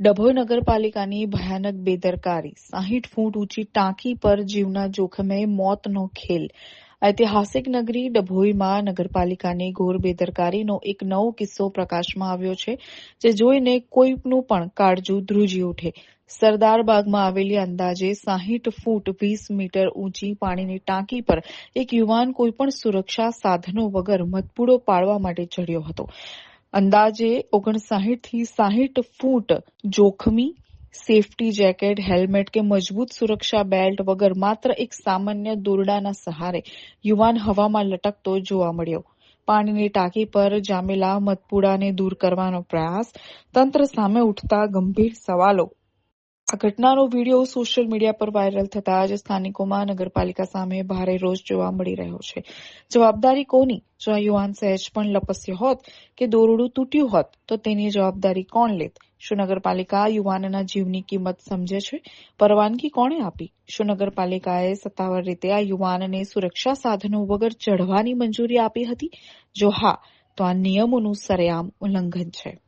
ડભોઈ નગરપાલિકાની ભયાનક બેદરકારી, 60 ફૂટ ઊંચી ટાંકી પર જીવના જોખમે મોતનો ખેલ. ઐતિહાસિક નગરી ડભોઈમાં નગરપાલિકાની ઘોર બેદરકારીનો એક નવો કિસ્સો પ્રકાશમાં આવ્યો છે, જે જોઈને કોઈનું પણ કાળજું ધ્રુજી ઉઠે. સરદારબાગમાં આવેલી અંદાજે 60 ફૂટ 20 મીટર ઊંચી પાણીની ટાંકી પર એક યુવાન કોઈપણ સુરક્ષા સાધનો વગર મધપૂડો પાડવા માટે ચડ્યો હતો. અંદાજે 59 થી 60 ફૂટ જોખમી સેફટી જેકેટ, હેલ્મેટ કે મજબૂત સુરક્ષા બેલ્ટ વગર માત્ર એક સામાન્ય દોરડાના સહારે યુવાન હવામાં લટકતો જોવા મળ્યો. પાણીની ટાંકી પર જામેલા મધપૂડાને દૂર કરવાનો પ્રયાસ, તંત્ર સામે ઉઠતા ગંભીર સવાલો. આ ઘટનાનો વીડિયો સોશિયલ મીડિયા પર વાયરલ થતા જ સ્થાનિકોમાં નગરપાલિકા સામે ભારે રોષ જોવા મળી રહ્યો છે. જવાબદારી કોની? જો આ યુવાન સહેજ પણ લપસ્યો હોત કે દોરડું તૂટ્યું હોત તો તેની જવાબદારી કોણ લેત? શું નગરપાલિકા યુવાનના જીવની કિંમત સમજે છે? પરવાનગી કોણે આપી? શું નગરપાલિકાએ સત્તાવાર રીતે આ યુવાનને સુરક્ષા સાધનો વગર ચઢવાની મંજૂરી આપી હતી? જો હા, તો આ નિયમોનું સરેઆમ ઉલ્લંઘન છે.